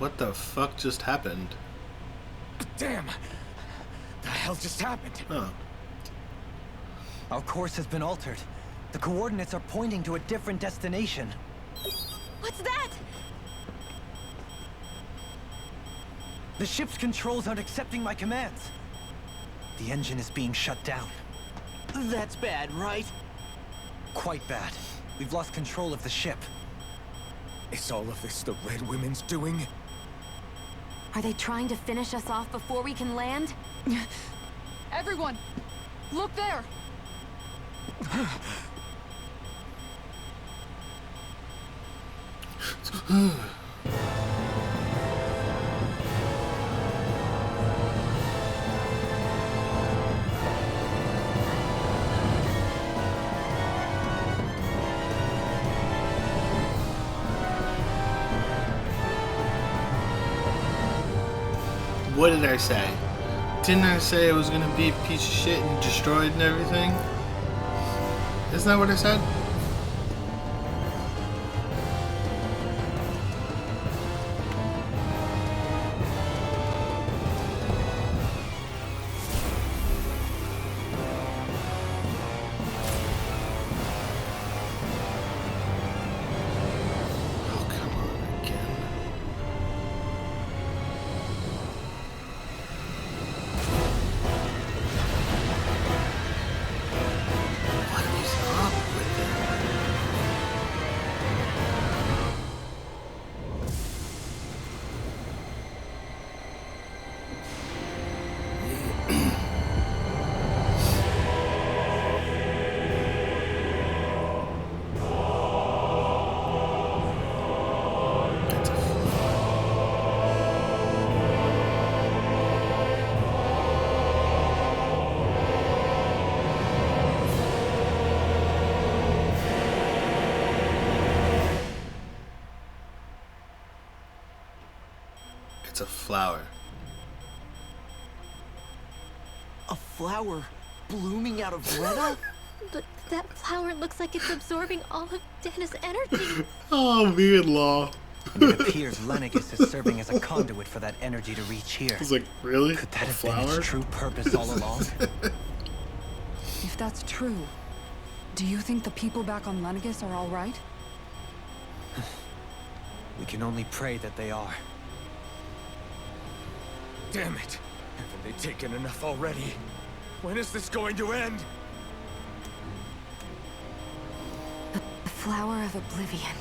What the fuck just happened? Damn! The hell just happened? Oh. Our course has been altered. The coordinates are pointing to a different destination. What's that? The ship's controls aren't accepting my commands. The engine is being shut down. That's bad, right? Quite bad. We've lost control of the ship. Is all of this the Red Women's doing? Are they trying to finish us off before we can land? Everyone, look there! What did I say? Didn't I say it was gonna be a piece of shit and destroyed and everything? Isn't that what I said? Oh, come on, again. What is up with it? That's a It's a flower. A flower blooming out of Rena? But that flower looks like it's absorbing all of Dana's energy. Oh, weird law. And it appears Lenegis is serving as a conduit for that energy to reach here. I was like, really? Could that A have been flower? its true purpose all along? If that's true, do you think the people back on Lenegis are all right? We can only pray that they are. Damn it! Haven't they taken enough already? When is this going to end? The flower of oblivion.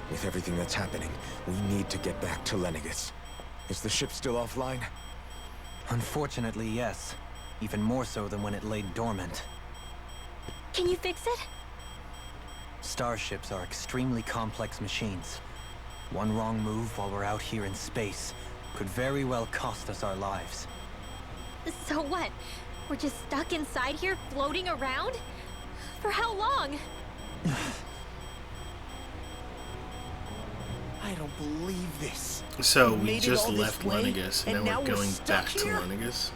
With everything that's happening, we need to get back to Lenegis. Is the ship still offline? Unfortunately, yes. Even more so than when it lay dormant. Can you fix it? Starships are extremely complex machines. One wrong move while we're out here in space could very well cost us our lives. So what? We're just stuck inside here, floating around? For how long? I don't believe this. So We we made it just all this left way, Lenegis and and then now we're we're going stuck back to here? Lenegis.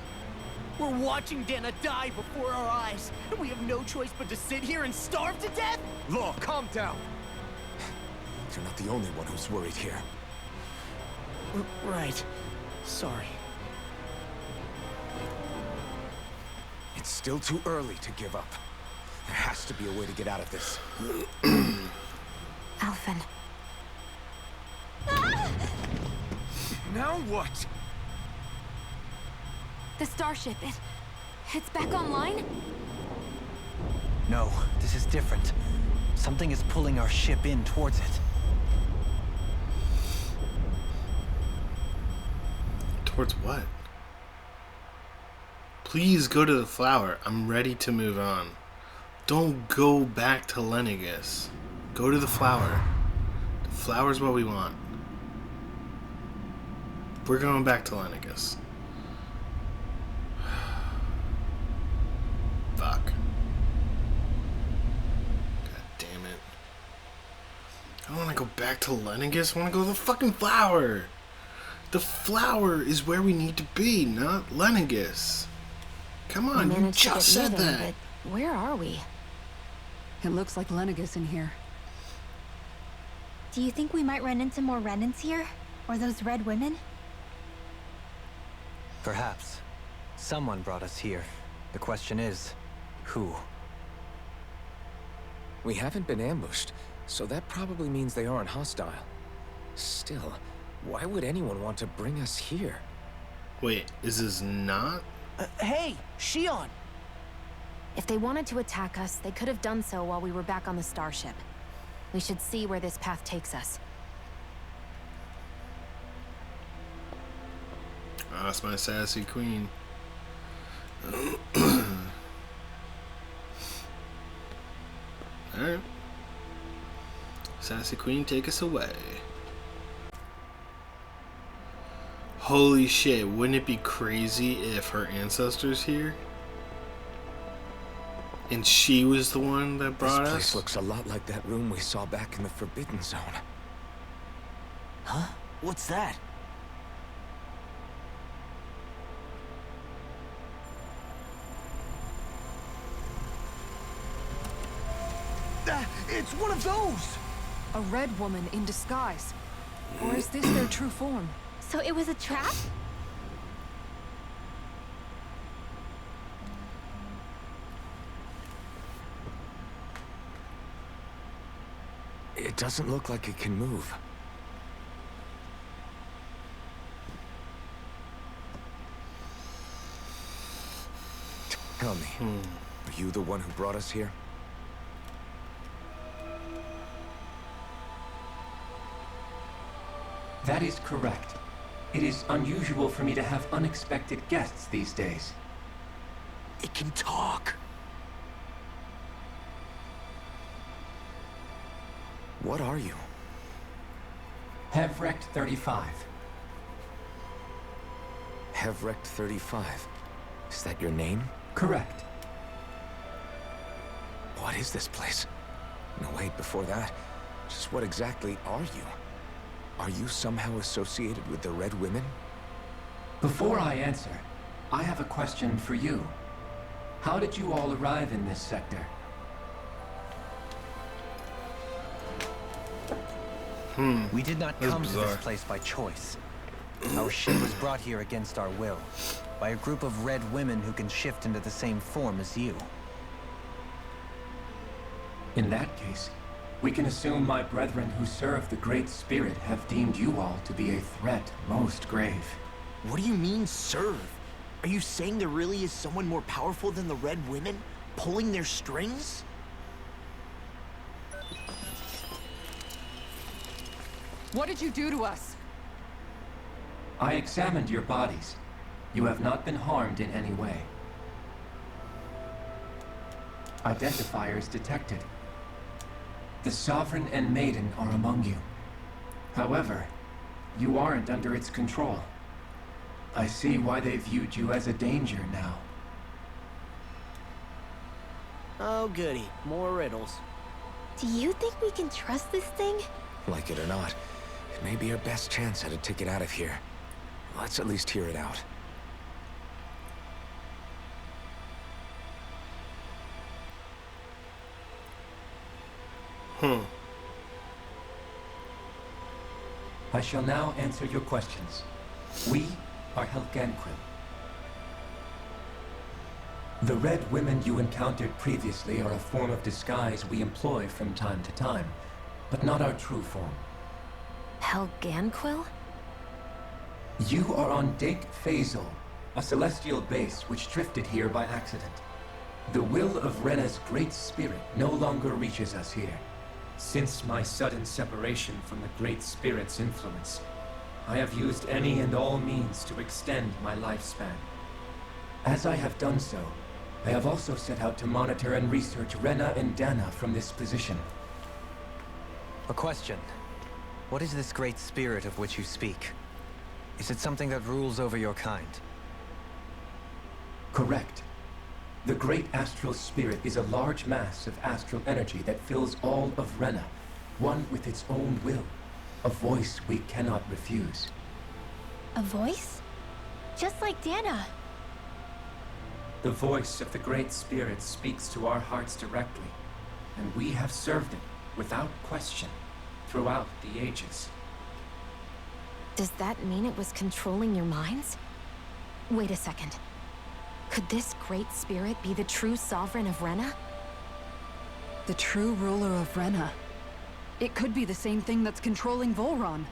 We're watching Dana die before our eyes, and we have no choice but to sit here and starve to death? Law, calm down! You're not the only one who's worried here. Right. Sorry. It's still too early to give up. There has to be a way to get out of this. Alphen. Now what? The starship, it's back online? No, this is different. Something is pulling our ship in towards it. Towards what? Please go to the flower. I'm ready to move on. Don't go back to Lenegis. Go to the flower. The flower's what we want. We're going back to Lenegis. Fuck. God damn it. I don't want to go back to Lenegis. I want to go to the fucking flower. The flower is where we need to be, not Lenegis. Come on, We you managed to just get said moving, that. but where are we? It looks like Lenegis in here. Do you think we might run into more Renans here? Or those red women? Perhaps. Someone brought us here. The question is, who? We haven't been ambushed, so that probably means they aren't hostile. Still, why would anyone want to bring us here? Wait, is this not? Hey, Shion! If they wanted to attack us, they could have done so while we were back on the starship. We should see where this path takes us. Oh, that's my sassy queen. Alright. Sassy queen, take us away. Holy shit, wouldn't it be crazy if her ancestors here? And she was the one that brought This us? place looks a lot like that room we saw back in the Forbidden Zone. Huh? What's that? It's one of those! A red woman in disguise. Or is this their true form? So it was a trap? It doesn't look like it can move. Tell me, are you the one who brought us here? That is correct. It is unusual for me to have unexpected guests these days. It can talk. What are you? Hevrect 35. Hevrect 35. Is that your name? Correct. What is this place? No, wait, before that, just what exactly are you? Are you somehow associated with the Red Women? Before I answer, I have a question for you. How did you all arrive in this sector? We did not That's come to bizarre. this place by choice. Our ship was brought here against our will, by a group of red women who can shift into the same form as you. In that case, we can assume my brethren who serve the Great Spirit have deemed you all to be a threat most grave. What do you mean, serve? Are you saying there really is someone more powerful than the Red Women, pulling their strings? What did you do to us? I examined your bodies. You have not been harmed in any way. Identifiers detected. The Sovereign and Maiden are among you. However, you aren't under its control. I see why they viewed you as a danger now. Oh goody, more riddles. Do you think we can trust this thing? Like it or not, it may be our best chance at a ticket out of here. Let's at least hear it out. I shall now answer your questions. We are Helganquil. The red women you encountered previously are a form of disguise we employ from time to time, but not our true form. Helganquil? You are on Dake Phasal, a celestial base which drifted here by accident. The will of Rena's great spirit no longer reaches us here. Since my sudden separation from the Great Spirit's influence, I have used any and all means to extend my lifespan. As I have done so, I have also set out to monitor and research Rena and Dana from this position. A question. What is this great spirit of which you speak? Is it something that rules over your kind? Correct. The Great Astral Spirit is a large mass of astral energy that fills all of Rena, one with its own will, a voice we cannot refuse. A voice? Just like Dana. The voice of the Great Spirit speaks to our hearts directly. and we have served it without question throughout the ages. Does that mean it was controlling your minds? Wait a second. Could this Great Spirit be the true sovereign of Rena? The true ruler of Rena. It could be the same thing that's controlling Volron.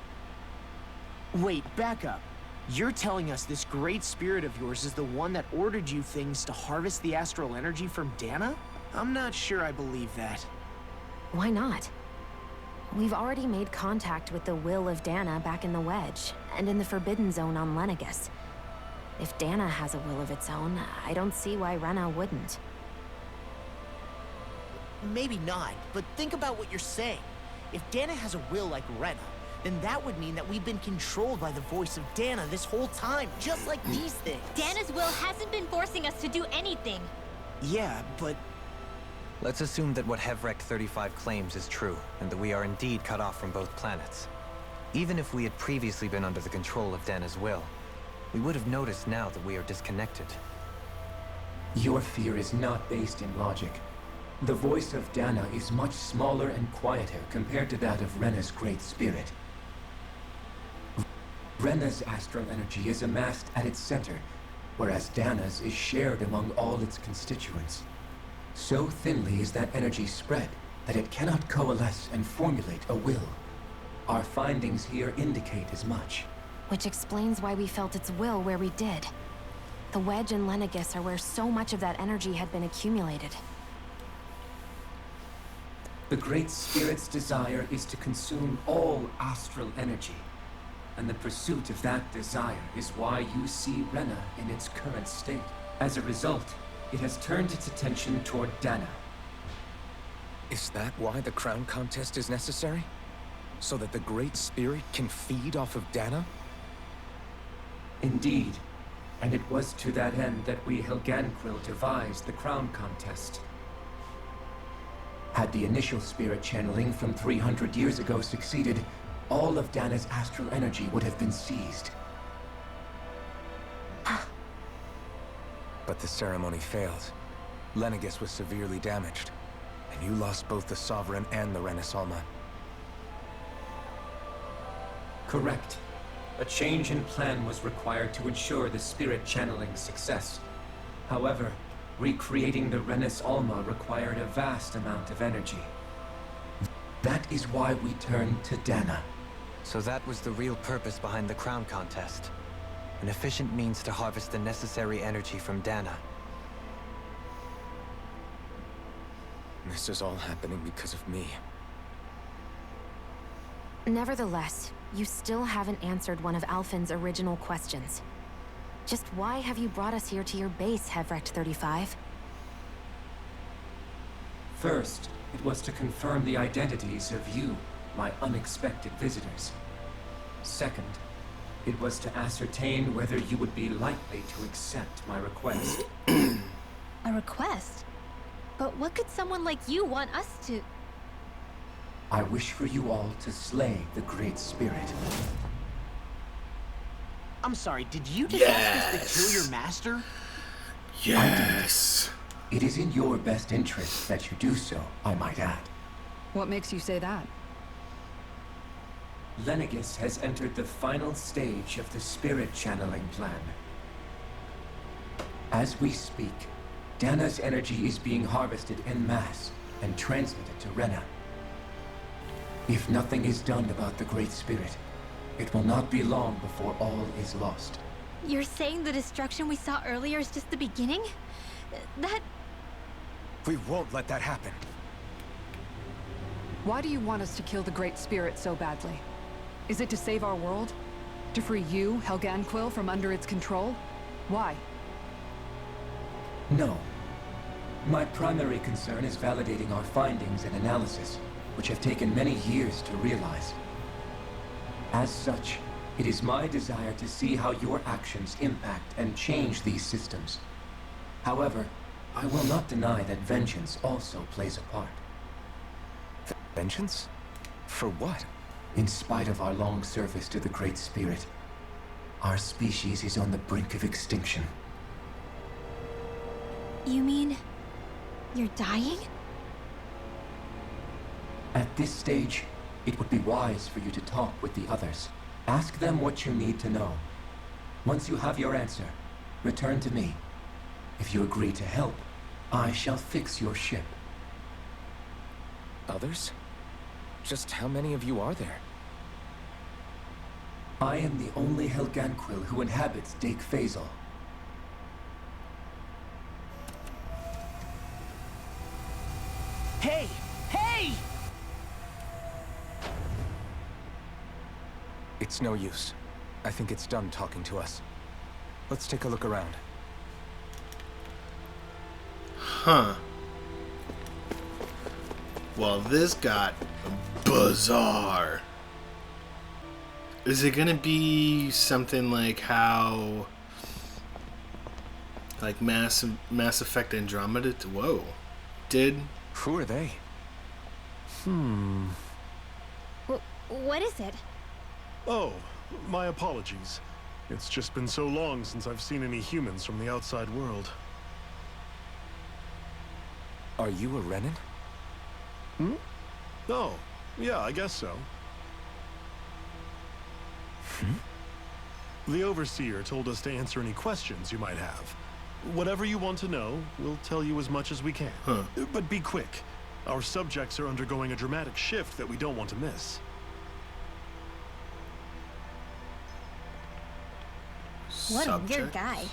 Wait, back up. You're telling us this great spirit of yours is the one that ordered you things to harvest the astral energy from Dana? I'm not sure I believe that. Why not? We've already made contact with the will of Dana back in the Wedge, and in the Forbidden Zone on Lenegis. If Dana has a will of its own, I don't see why Rena wouldn't. Maybe not, but think about what you're saying. If Dana has a will like Rena, then that would mean that we've been controlled by the voice of Dana this whole time, just like these things. Dana's will hasn't been forcing us to do anything. Yeah, but Let's assume that what Hevrecht 35 claims is true, and that we are indeed cut off from both planets. Even if we had previously been under the control of Dana's will, we would have noticed now that we are disconnected. Your fear is not based in logic. The voice of Dana is much smaller and quieter compared to that of Rena's Great Spirit. Rena's astral energy is amassed at its center, whereas Dana's is shared among all its constituents. So thinly is that energy spread that it cannot coalesce and formulate a will. Our findings here indicate as much. Which explains why we felt its will where we did. The Wedge and Lenegis are where so much of that energy had been accumulated. The Great Spirit's desire is to consume all astral energy, and the pursuit of that desire is why you see Rena in its current state. As a result, it has turned its attention toward Dana. Is that why the crown contest is necessary? So that the Great Spirit can feed off of Dana? Indeed, and it was to that end that we Helganquil devised the crown contest. Had the initial spirit channeling from 300 years ago succeeded, all of Dana's astral energy would have been seized. But the ceremony failed. Lenegis was severely damaged, and you lost both the Sovereign and the Renis Alma. Correct. A change in plan was required to ensure the spirit channeling's success. However, recreating the Renis Alma required a vast amount of energy. That is why we turned to Dana. So that was the real purpose behind the crown contest. An efficient means to harvest the necessary energy from Dana. This is all happening because of me. Nevertheless, you still haven't answered one of Alphen's original questions. Just why have you brought us here to your base, Hevrecht 35? First, it was to confirm the identities of you, my unexpected visitors. Second, it was to ascertain whether you would be likely to accept my request. A request? But what could someone like you want us to... I wish for you all to slay the Great Spirit. I'm sorry, did you just ask us to kill your master? Yes. It is in your best interest that you do so, I might add. What makes you say that? Lenegis has entered the final stage of the spirit channeling plan. As we speak, Dana's energy is being harvested en masse and transmitted to Rena. If nothing is done about the Great Spirit, it will not be long before all is lost. You're saying the destruction we saw earlier is just the beginning? That... We won't let that happen. Why do you want us to kill the Great Spirit so badly? Is it to save our world? To free you, Helganquil, from under its control? Why? No. My primary concern is validating our findings and analysis, which have taken many years to realize. As such, it is my desire to see how your actions impact and change these systems. However, I will not deny that vengeance also plays a part. Vengeance? For what? In spite of our long service to the Great Spirit, our species is on the brink of extinction. You mean... you're dying? At this stage, it would be wise for you to talk with the others. Ask them what you need to know. Once you have your answer, return to me. If you agree to help, I shall fix your ship. Others? Just how many of you are there? I am the only Helganquil who inhabits Dake Faisal. Hey! Hey! It's no use. I think it's done talking to us. Let's take a look around. Huh. Well, this got bizarre. Is it gonna be something like how, like Mass Effect Andromeda? Whoa. Who are they? What is it? Oh, my apologies. It's just been so long since I've seen any humans from the outside world. Are you a Renan? Oh, yeah, I guess so. The Overseer told us to answer any questions you might have. Whatever you want to know, we'll tell you as much as we can. But be quick. Our subjects are undergoing a dramatic shift that we don't want to miss. What a weird guy.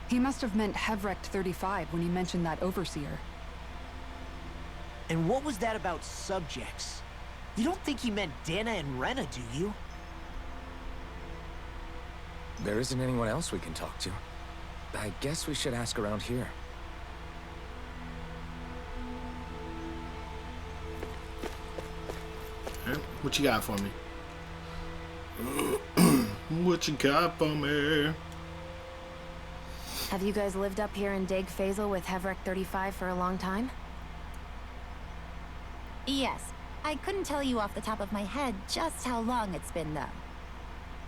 He must have meant Hevrecht 35 when he mentioned that Overseer. And what was that about subjects? You don't think he meant Dana and Rena, do you? There isn't anyone else we can talk to. I guess we should ask around here. What you got for me? What you got for me? Have you guys lived up here in Dake Faisal with Hevrecht 35 for a long time? Yes. I couldn't tell you off the top of my head just how long it's been, though.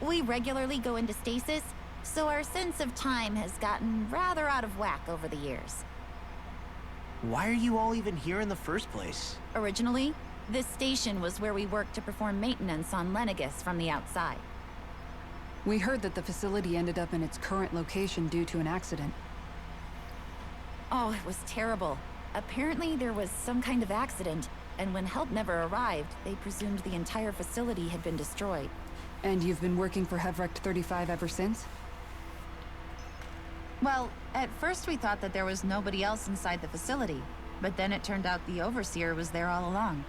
We regularly go into stasis, so our sense of time has gotten rather out of whack over the years. Why are you all even here in the first place? Originally, this station was where we worked to perform maintenance on Lenegis from the outside. We heard that the facility ended up in its current location due to an accident. Oh, it was terrible. Apparently there was some kind of accident, and when help never arrived, they presumed the entire facility had been destroyed. And you've been working for Hevrecht 35 ever since? Well, at first we thought that there was nobody else inside the facility, but then it turned out the Overseer was there all along.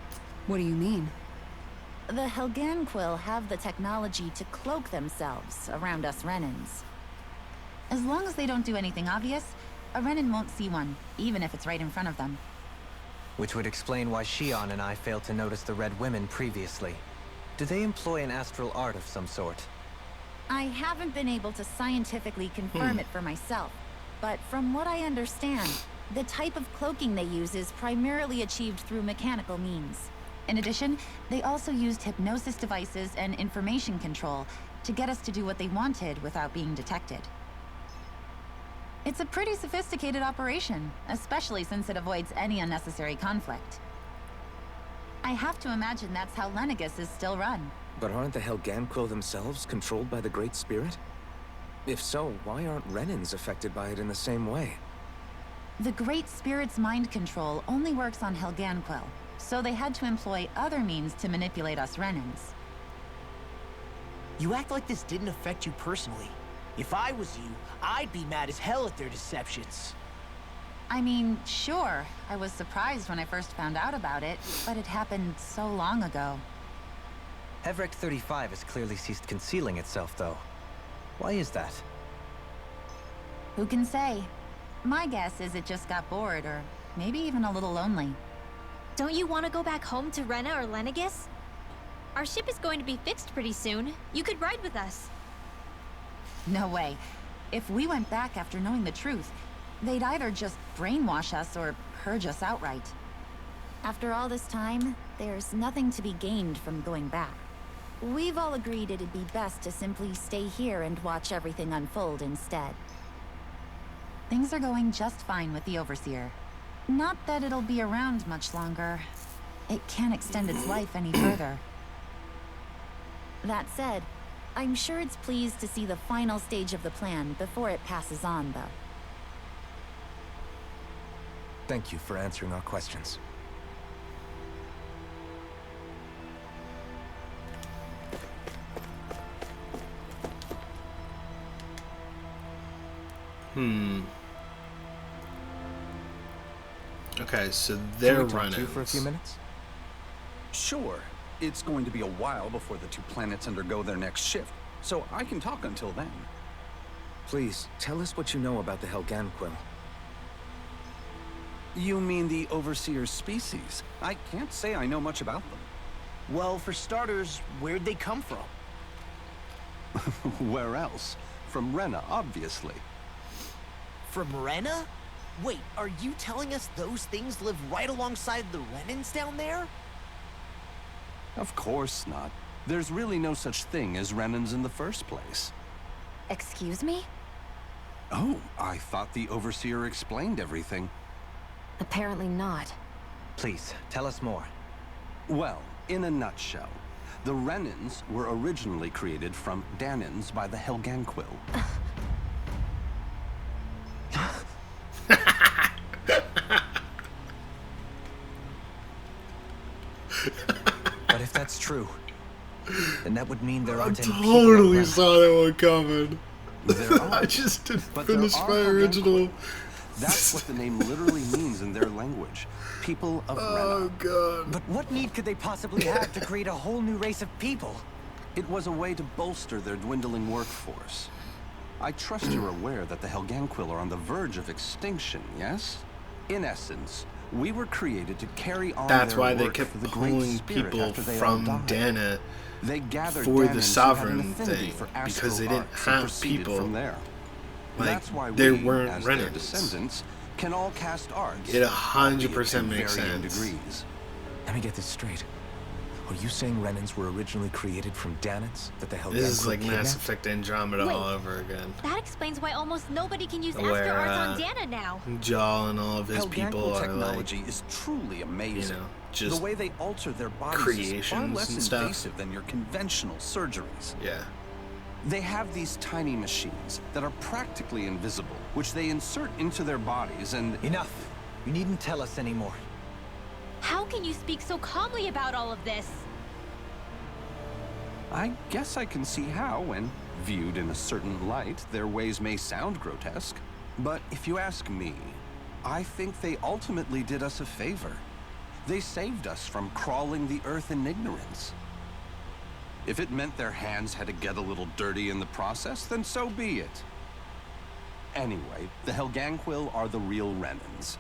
What do you mean? The Helganquil have the technology to cloak themselves around us Renans. As long as they don't do anything obvious, a Renan won't see one, even if it's right in front of them. Which would explain why Shion and I failed to notice the Red Women previously. Do they employ an astral art of some sort? I haven't been able to scientifically confirm it for myself, but from what I understand, the type of cloaking they use is primarily achieved through mechanical means. In addition, they also used hypnosis devices and information control to get us to do what they wanted without being detected. It's a pretty sophisticated operation, especially since it avoids any unnecessary conflict. I have to imagine that's how Lenegis is still run. But aren't the Helganquil themselves controlled by the Great Spirit? If so, why aren't Renans affected by it in the same way? The Great Spirit's mind control only works on Helganquil, so they had to employ other means to manipulate us Renans. You act like this didn't affect you personally. If I was you, I'd be mad as hell at their deceptions. I mean, sure, I was surprised when I first found out about it, but it happened so long ago. Hevrecht 35 has clearly ceased concealing itself, though. Why is that? Who can say? My guess is it just got bored, or maybe even a little lonely. Don't you want to go back home to Rena or Lenegis? Our ship is going to be fixed pretty soon. You could ride with us. No way. If we went back after knowing the truth, they'd either just brainwash us or purge us outright. After all this time, there's nothing to be gained from going back. We've all agreed it'd be best to simply stay here and watch everything unfold instead. Things are going just fine with the Overseer. Not that it'll be around much longer. it can't extend its life any further. That said, I'm sure it's pleased to see the final stage of the plan before it passes on, though. Thank you for answering our questions. Okay, so they're Can we talk to you running for a few minutes? Sure. It's going to be a while before the two planets undergo their next shift, so I can talk until then. Please, tell us what you know about the Helganquil. You mean the Overseer's species? I can't say I know much about them. Well, for starters, where'd they come from? Where else? From Rena, obviously. From Rena? Wait, are you telling us those things live right alongside the Renans down there? Of course not. There's really no such thing as Renans in the first place. Excuse me? Oh, I thought the Overseer explained everything. Apparently not. Please, tell us more. Well, in a nutshell, the Renans were originally created from Danans by the Helganquil. But if that's true, then that would mean there aren't any people totally around. saw that one coming. There are, I just didn't but there finish are my Helganquil. original. That's what the name literally means in their language. People of Oh Rena. god. But what need could they possibly have to create a whole new race of people? It was a way to bolster their dwindling workforce. I trust you're aware that the Helganquil are on the verge of extinction, yes? In essence, we were created to carry on That's their why they work kept for the Great pulling Spirit people after they all from died. Dana They gathered for the Danans who sovereign had an affinity thing, for because they astral didn't arts and have proceeded people. from there. Like, That's why there we, weren't as their Renans. descendants, can all cast arts. It 100% albeit in makes varying sense. degrees. Let me get this straight. Are you saying Renans were originally created from Danans that the Helganquil This is like kidnapped? Mass Effect Andromeda Wait. all over again. That explains why almost nobody can use Astro Where, Arts on Dana now. Jaal and all of his people Helganquil are technology is truly amazing. you know, just the way they alter their bodies is far creations less and stuff. invasive than your conventional surgeries. yeah. They have these tiny machines that are practically invisible, which they insert into their bodies and... Enough. You needn't tell us anymore. How can you speak so calmly about all of this? I guess I can see how, when viewed in a certain light, their ways may sound grotesque. But if you ask me, I think they ultimately did us a favor. They saved us from crawling the earth in ignorance. If it meant their hands had to get a little dirty in the process, then so be it. Anyway, the Helganquil are the real Renans.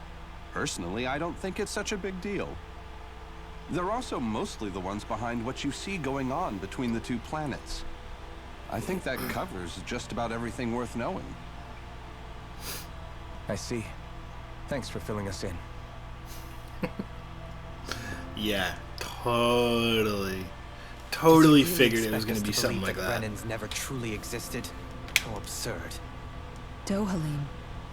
Personally, I don't think it's such a big deal. They're also mostly the ones behind what you see going on between the two planets. I think that covers just about everything worth knowing. I see. Thanks for filling us in. Yeah, totally. Did Totally you really figured it was expect going us to be something like believe that. Renans never truly existed? How absurd. Dohalim.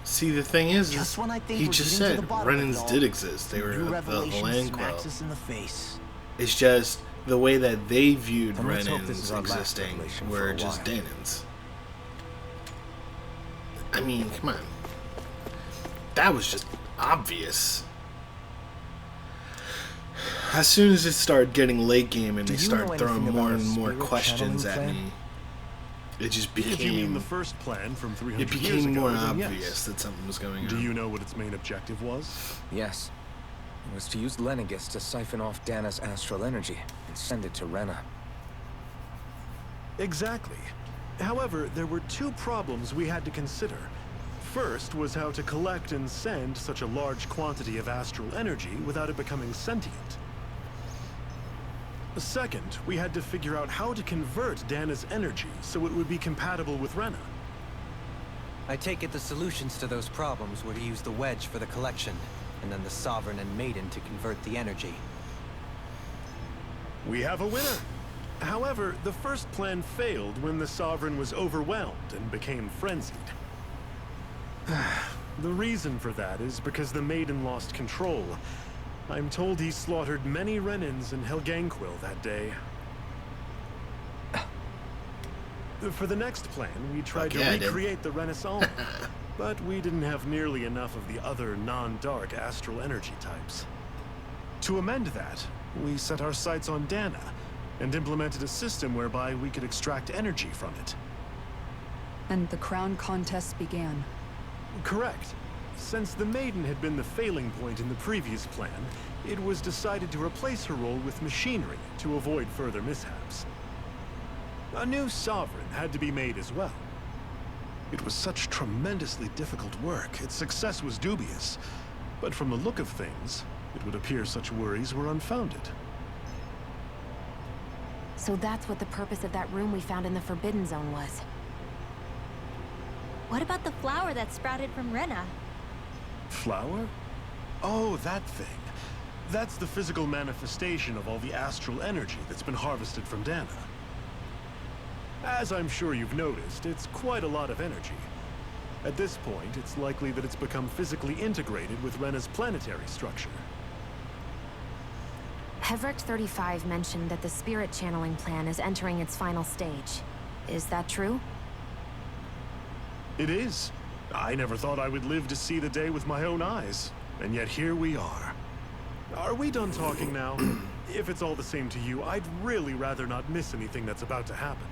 See, the thing is Just when I think he we're just getting said to the bottom of it Renans all, did exist. They were new the revelation smacks Helganquil. us in the face. It's just the way that they viewed Then let's hope this is Renans our last existing revelation were for a just while. Danans. I mean, come on. That was just obvious. As soon as it started getting late game and Do they you know started throwing anything more about and a more spirit questions channeling at plan? me, it just If you mean became the first plan from 300 it years became ago, more then obvious yes. that something was going on. Do you know what its main objective was? Yes. It was to use Lenegis to siphon off Dana's astral energy and send it to Rena. Exactly. However, there were two problems we had to consider. First was how to collect and send such a large quantity of astral energy without it becoming sentient. Second, we had to figure out how to convert Dana's energy so it would be compatible with Rena. I take it the solutions to those problems were to use the wedge for the collection, and then the Sovereign and Maiden to convert the energy. We have a winner. However, the first plan failed when the Sovereign was overwhelmed and became frenzied. The reason for that is because the Maiden lost control. I'm told he slaughtered many Renans in Helganquil that day. For the next plan, we tried to recreate the Renaissance, but we didn't have nearly enough of the other non-dark astral energy types. To amend that, we set our sights on Dana, and implemented a system whereby we could extract energy from it. And the crown contest began. Correct. Since the Maiden had been the failing point in the previous plan, it was decided to replace her role with machinery to avoid further mishaps. A new sovereign had to be made as well. It was such tremendously difficult work, its success was dubious. But from the look of things, it would appear such worries were unfounded. So that's what the purpose of that room we found in the Forbidden Zone was. What about the flower that sprouted from Rena? Flower? Oh, that thing. That's the physical manifestation of all the astral energy that's been harvested from Dana. As I'm sure you've noticed, it's quite a lot of energy. At this point, it's likely that it's become physically integrated with Rena's planetary structure. Hevrecht 35 mentioned that the spirit channeling plan is entering its final stage. Is that true? It is. I never thought I would live to see the day with my own eyes. And yet here we are. Are we done talking now? If it's all the same to you, I'd really rather not miss anything that's about to happen.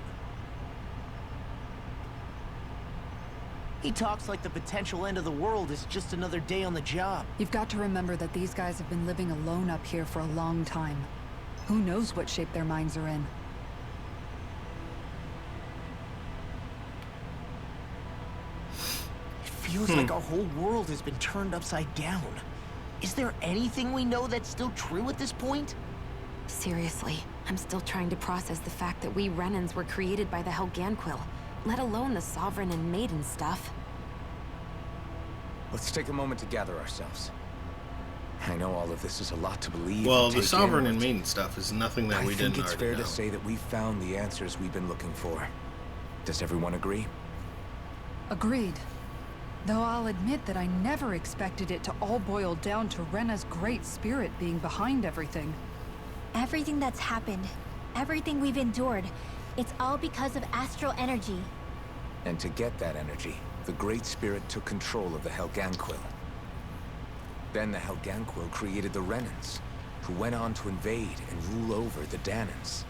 He talks like the potential end of the world is just another day on the job. You've got to remember that these guys have been living alone up here for a long time. Who knows what shape their minds are in? It feels like our whole world has been turned upside down. Is there anything we know that's still true at this point? Seriously, I'm still trying to process the fact that we Renans were created by the Helganquil, let alone the Sovereign and Maiden stuff. Let's take a moment to gather ourselves. I know all of this is a lot to believe. Well, the Sovereign and Maiden stuff is nothing that we didn't already know. I think it's fair to say that we found the answers we've been looking for. Does everyone agree? Agreed. Though I'll admit that I never expected it to all boil down to Rena's great spirit being behind everything. Everything that's happened, everything we've endured, it's all because of astral energy. And to get that energy, the Great Spirit took control of the Helganquil. Then the Helganquil created the Renans, who went on to invade and rule over the Danans.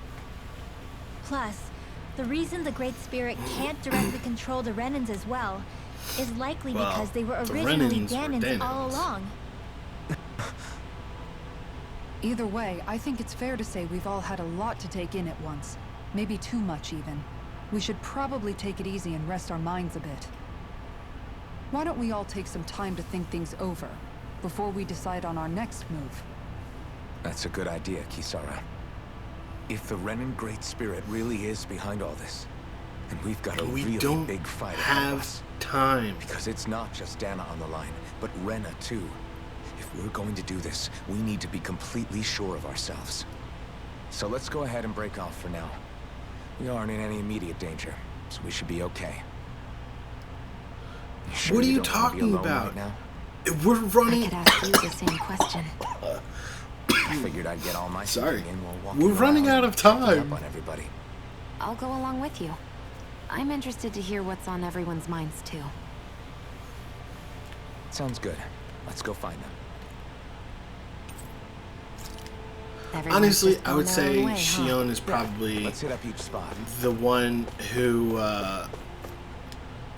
Plus, the reason the Great Spirit can't directly control the Renans as well is likely because they were originally Danans all along. Either way, I think it's fair to say we've all had a lot to take in at once. Maybe too much, even. We should probably take it easy and rest our minds a bit. Why don't we all take some time to think things over, before we decide on our next move? That's a good idea, Kisara. If the Renan Great Spirit really is behind all this, then we've got a really big fight ahead of us. Time. Because it's not just Dana on the line, but Rena too. If we're going to do this, we need to be completely sure of ourselves. So let's go ahead and break off for now. We aren't in any immediate danger, so we should be okay. What are you talking about? Right now? We're running. I could ask you the same question. I figured I'd get all my Sorry. in while walking We're running around out of time. Up on everybody. I'll go along with you. I'm interested to hear what's on everyone's minds too. Sounds good. Let's go find them. Honestly, I would say Xion is probably Let's hit up each spot. The one who,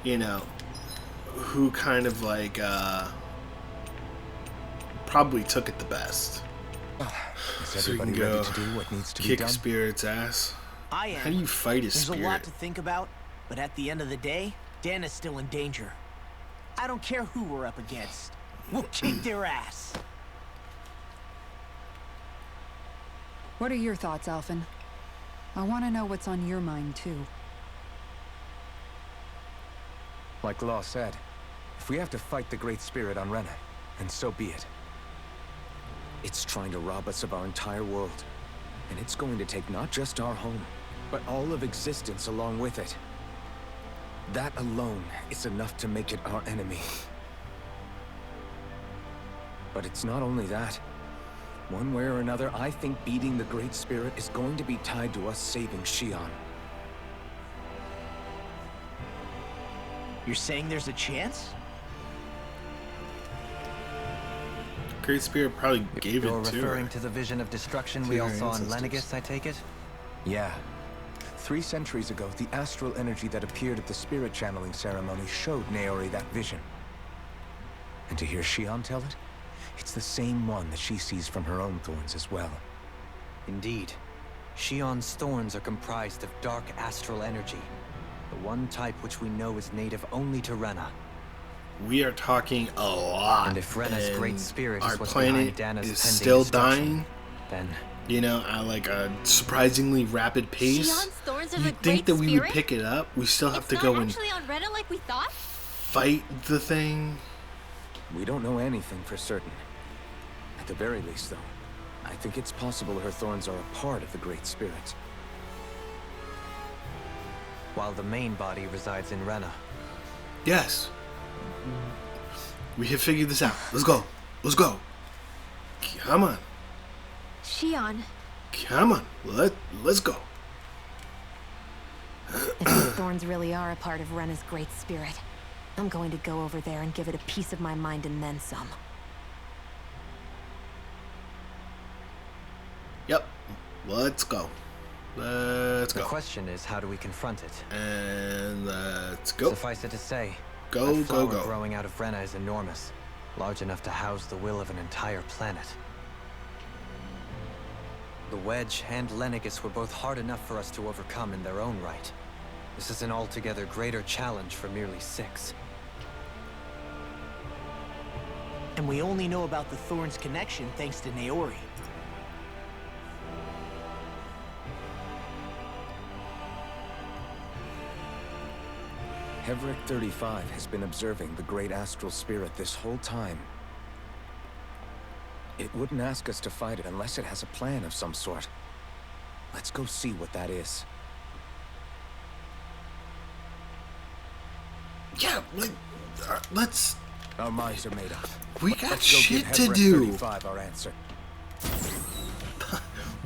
you know, who kind of like, probably took it the best. So you can go ready to do what needs to kick be done? a spirit's ass. I am. How do you fight a There's spirit? a lot to think about, but at the end of the day, Dana's still in danger. I don't care who we're up against. We'll kick their ass. What are your thoughts, Alphen? I want to know what's on your mind, too. Like Law said, if we have to fight the Great Spirit on Rena, then so be it. It's trying to rob us of our entire world. And it's going to take not just our home, but all of existence along with it. That alone is enough to make it our enemy. But it's not only that. One way or another, I think beating the Great Spirit is going to be tied to us saving Xion. You're saying there's a chance? Great Spirit probably gave it to her. You're referring to the vision of destruction we all saw in Lenegis, I take it? Yeah. 3 centuries ago, the astral energy that appeared at the spirit channeling ceremony showed Naori that vision. And to hear Xion tell it, it's the same one that she sees from her own thorns as well. Indeed. Xion's thorns are comprised of dark astral energy, the one type which we know is native only to Rena. We are talking a lot. And if Rena's great spirit is what's behind Dana's is still dying, then you know, at like a surprisingly rapid pace. Xion's thorns are You'd think that we would pick it up. We still have to go and actually on Rena like we thought? fight the thing. We don't know anything for certain. At the very least, though, I think it's possible her thorns are a part of the Great Spirit. While the main body resides in Rena. Yes. We have figured this out. Let's go. Let's go. Come on. Xion. Come on. Let's go. If these thorns really are a part of Rena's Great Spirit, I'm going to go over there and give it a piece of my mind and then some. Yep. Let's go. Let's go. The question is, how do we confront it? And let's go. Suffice it to say, go, that flower go, go. growing out of Rena is enormous, large enough to house the will of an entire planet. The Wedge and Lenegis were both hard enough for us to overcome in their own right. This is an altogether greater challenge for merely 6. And we only know about the Thorns connection thanks to Naori. Hevric 35 has been observing the Great Astral Spirit this whole time. It wouldn't ask us to fight it unless it has a plan of some sort. Let's go see what that is. Yeah, let's... Our minds are made up. We got Let's go shit give to Hevric do. 35 our answer.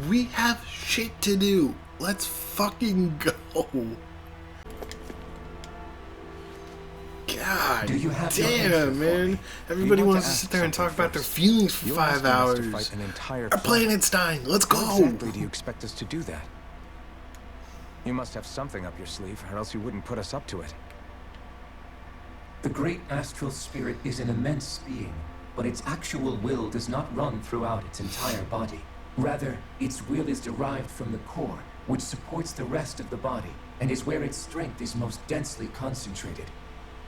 We have shit to do. Let's fucking go. God Do you have your damn, answer for man. me? Everybody You want wants to to ask sit there and talk something about their first. feelings for You're 5 asking us hours. to fight an entire Our planet's dying. Let's go. How exactly do you expect us to do that? You must have something up your sleeve, or else you wouldn't put us up to it. The Great Astral Spirit is an immense being, but its actual will does not run throughout its entire body. Rather, its will is derived from the core, which supports the rest of the body, and is where its strength is most densely concentrated.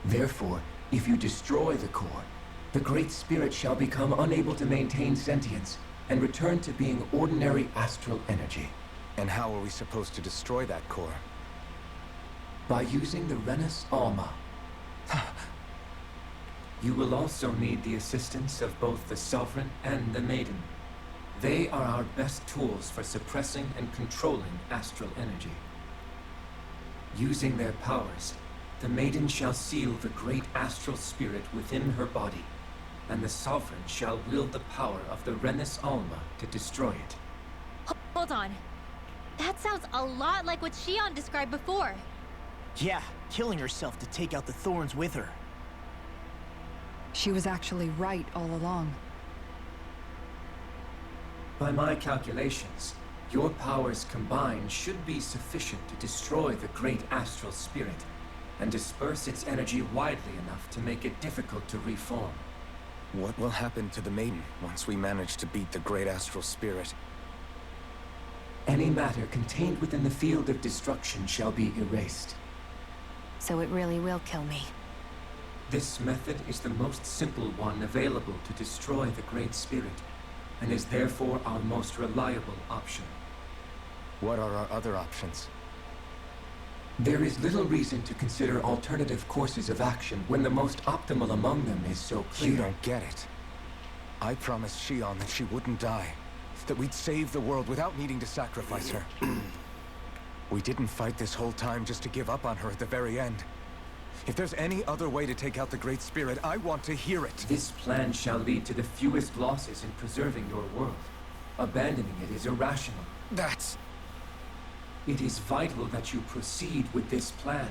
Therefore, if you destroy the core, the Great Spirit shall become unable to maintain sentience, and return to being ordinary astral energy. And how are we supposed to destroy that core? By using the Renus Alma. You will also need the assistance of both the Sovereign and the Maiden. They are our best tools for suppressing and controlling astral energy. Using their powers, the Maiden shall seal the great astral spirit within her body, and the Sovereign shall wield the power of the Renus Alma to destroy it. Hold on. That sounds a lot like what Xion described before. Yeah, killing herself to take out the Thorns with her. She was actually right all along. By my calculations, your powers combined should be sufficient to destroy the great astral spirit and disperse its energy widely enough to make it difficult to reform. What will happen to the Maiden once we manage to beat the Great Astral Spirit? Any matter contained within the field of destruction shall be erased. So it really will kill me. This method is the most simple one available to destroy the Great Spirit, and is therefore our most reliable option. What are our other options? There is little reason to consider alternative courses of action when the most optimal among them is so clear. You don't get it. I promised Xion that she wouldn't die, that we'd save the world without needing to sacrifice her. We didn't fight this whole time just to give up on her at the very end. If there's any other way to take out the Great Spirit, I want to hear it. This plan shall lead to the fewest losses in preserving your world. Abandoning it is irrational. It is vital that you proceed with this plan.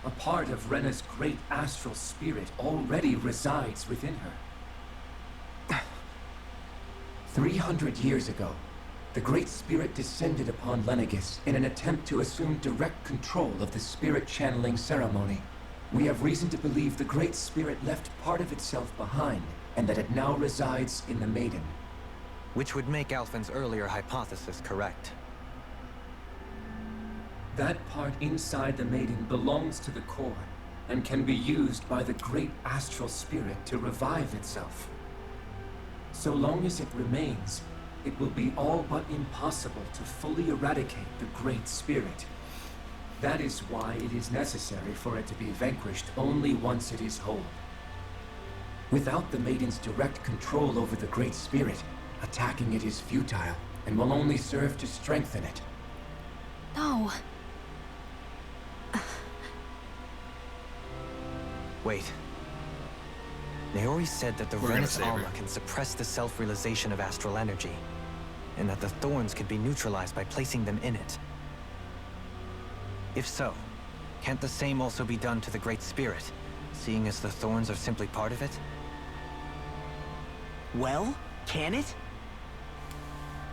A part of Rena's great astral spirit already resides within her. 300 years ago, the Great Spirit descended upon Lenegis in an attempt to assume direct control of the spirit channeling ceremony. We have reason to believe the Great Spirit left part of itself behind, and that it now resides in the Maiden. Which would make Alphen's earlier hypothesis correct. That part inside the Maiden belongs to the core, and can be used by the great astral spirit to revive itself. So long as it remains, it will be all but impossible to fully eradicate the Great Spirit. That is why it is necessary for it to be vanquished only once it is whole. Without the Maiden's direct control over the Great Spirit, attacking it is futile, and will only serve to strengthen it. No. Wait. Naori said that the Renus Alma can suppress the self-realization of astral energy, and that the thorns can be neutralized by placing them in it. If so, can't the same also be done to the Great Spirit, seeing as the thorns are simply part of it? Well, can it?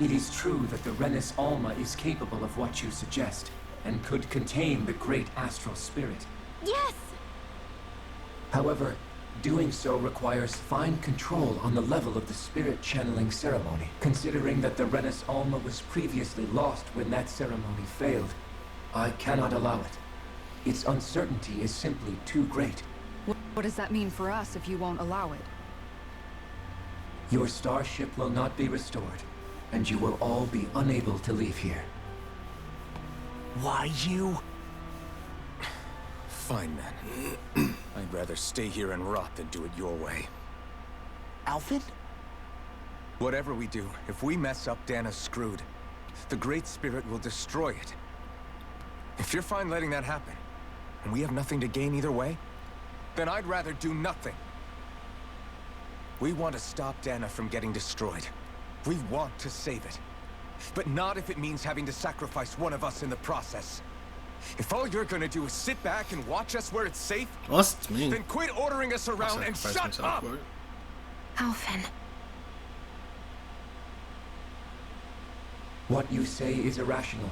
It is true that the Renus Alma is capable of what you suggest, and could contain the great astral spirit. Yes! However, doing so requires fine control on the level of the spirit channeling ceremony, considering that the Renus Alma was previously lost when that ceremony failed. I cannot allow it. Its uncertainty is simply too great. What does that mean for us if you won't allow it? Your starship will not be restored, and you will all be unable to leave here. Why you? Fine, then. I'd rather stay here and rot than do it your way. Alphen? Whatever we do, if we mess up, Dana's screwed. The Great Spirit will destroy it. If you're fine letting that happen, and we have nothing to gain either way, then I'd rather do nothing. We want to stop Dana from getting destroyed. We want to save it. But not if it means having to sacrifice one of us in the process. If all you're gonna do is sit back and watch us where it's safe, then quit ordering us around and shut up! Alphen. What you say is irrational.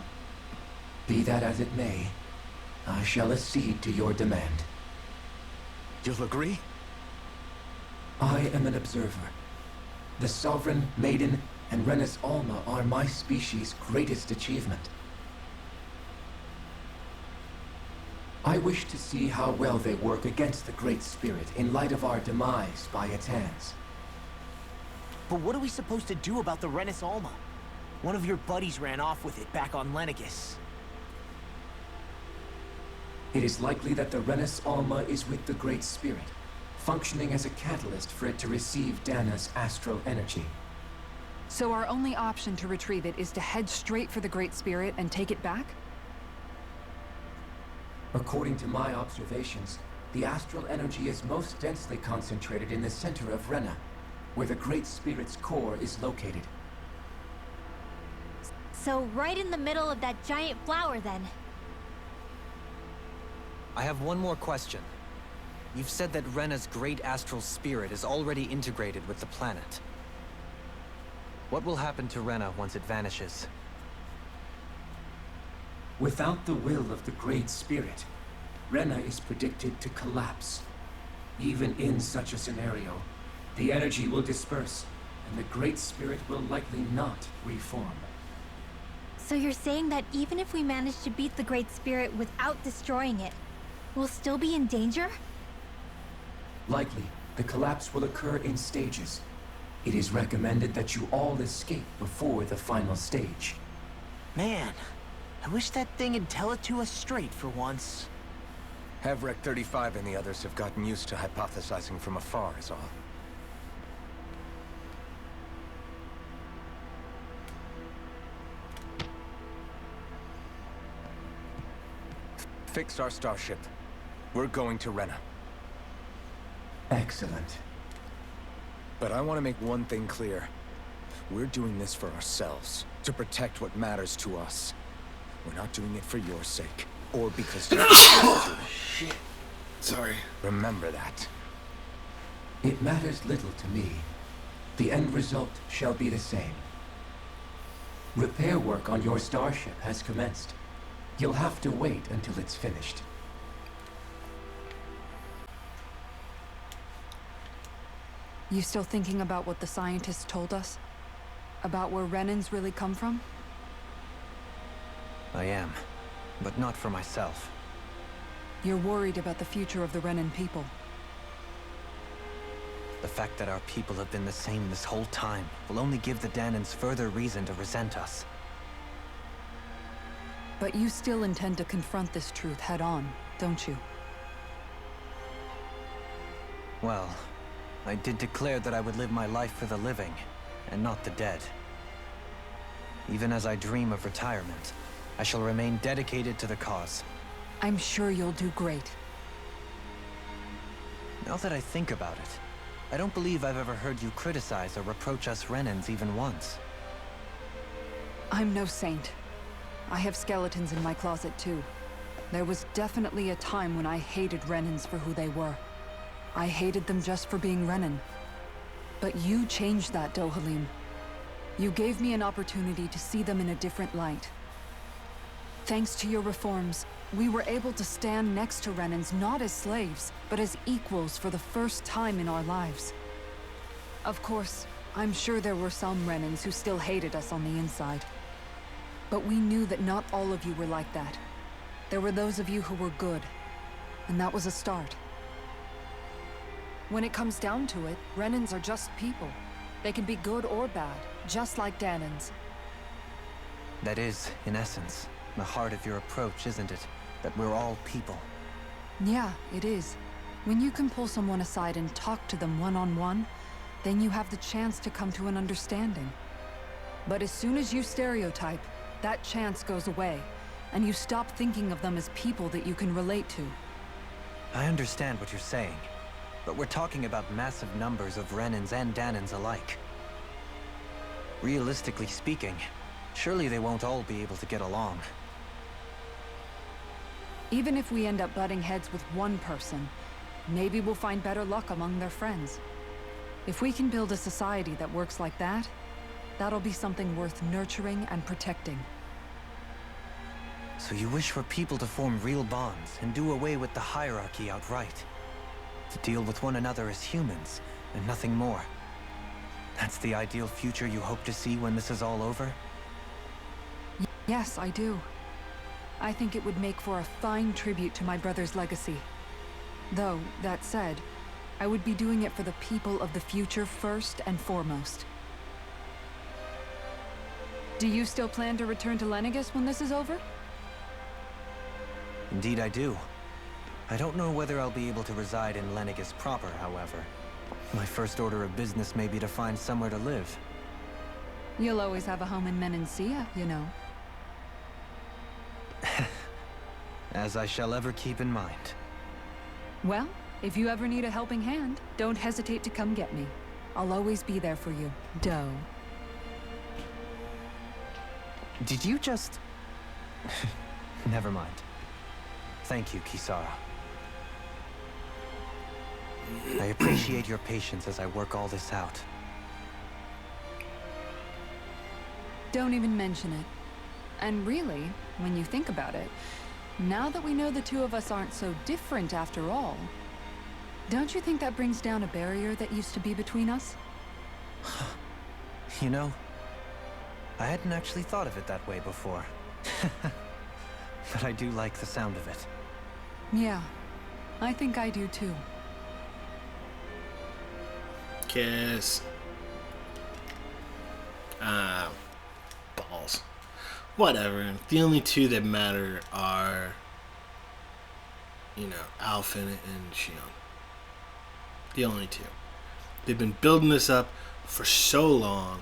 Be that as it may, I shall accede to your demand. You'll agree? I am an observer. The Sovereign, Maiden, and Renus Alma are my species' greatest achievement. I wish to see how well they work against the Great Spirit in light of our demise by its hands. But what are we supposed to do about the Renus Alma? One of your buddies ran off with it back on Lenegis. It is likely that the Renus Alma is with the Great Spirit, functioning as a catalyst for it to receive Dana's astral energy. So our only option to retrieve it is to head straight for the Great Spirit and take it back? According to my observations, the astral energy is most densely concentrated in the center of Rena, where the Great Spirit's core is located. So right in the middle of that giant flower, then? I have one more question. You've said that Rena's great astral spirit is already integrated with the planet. What will happen to Rena once it vanishes? Without the will of the Great Spirit, Rena is predicted to collapse. Even in such a scenario, the energy will disperse, and the Great Spirit will likely not reform. So you're saying that even if we manage to beat the Great Spirit without destroying it, we'll still be in danger? Likely, the collapse will occur in stages. It is recommended that you all escape before the final stage. Man, I wish that thing would tell it to us straight for once. Hevrek 35 and the others have gotten used to hypothesizing from afar is all. Fix our starship. We're going to Rena. Excellent. But I want to make one thing clear. We're doing this for ourselves, to protect what matters to us. We're not doing it for your sake, or because you're shit. Sorry. Remember that. It matters little to me. The end result shall be the same. Repair work on your starship has commenced. You'll have to wait until it's finished. You still thinking about what the scientists told us? About where Renans really come from? I am, but not for myself. You're worried about the future of the Renan people. The fact that our people have been the same this whole time will only give the Dahnans further reason to resent us. But you still intend to confront this truth head-on, don't you? Well, I did declare that I would live my life for the living, and not the dead. Even as I dream of retirement, I shall remain dedicated to the cause. I'm sure you'll do great. Now that I think about it, I don't believe I've ever heard you criticize or reproach us Renans even once. I'm no saint. I have skeletons in my closet too. There was definitely a time when I hated Renans for who they were. I hated them just for being Renan. But you changed that, Dohalim. You gave me an opportunity to see them in a different light. Thanks to your reforms, we were able to stand next to Renans not as slaves, but as equals for the first time in our lives. Of course, I'm sure there were some Renans who still hated us on the inside. But we knew that not all of you were like that. There were those of you who were good, and that was a start. When it comes down to it, Renans are just people. They can be good or bad, just like Dahnans. That is, in essence, the heart of your approach, isn't it? That we're all people. Yeah, it is. When you can pull someone aside and talk to them one-on-one, then you have the chance to come to an understanding. But as soon as you stereotype, that chance goes away, and you stop thinking of them as people that you can relate to. I understand what you're saying, but we're talking about massive numbers of Renans and Dahnans alike. Realistically speaking, surely they won't all be able to get along. Even if we end up butting heads with one person, maybe we'll find better luck among their friends. If we can build a society that works like that, that'll be something worth nurturing and protecting. So you wish for people to form real bonds and do away with the hierarchy outright? To deal with one another as humans, and nothing more? That's the ideal future you hope to see when this is all over? Yes, I do. I think it would make for a fine tribute to my brother's legacy. Though, that said, I would be doing it for the people of the future first and foremost. Do you still plan to return to Lenegis when this is over? Indeed I do. I don't know whether I'll be able to reside in Lenegis proper, however. My first order of business may be to find somewhere to live. You'll always have a home in Menancia, you know. As I shall ever keep in mind. Well, if you ever need a helping hand, don't hesitate to come get me. I'll always be there for you, Doe. Did you just... Never mind. Thank you, Kisara. I appreciate your patience as I work all this out. Don't even mention it. And really, when you think about it, now that we know the two of us aren't so different after all, don't you think that brings down a barrier that used to be between us? You know, I hadn't actually thought of it that way before. But I do like the sound of it. Yeah, I think I do too. Kiss. Balls. Whatever. The only two that matter are, you know, Alphen and Xion. The only two. They've been building this up for so long.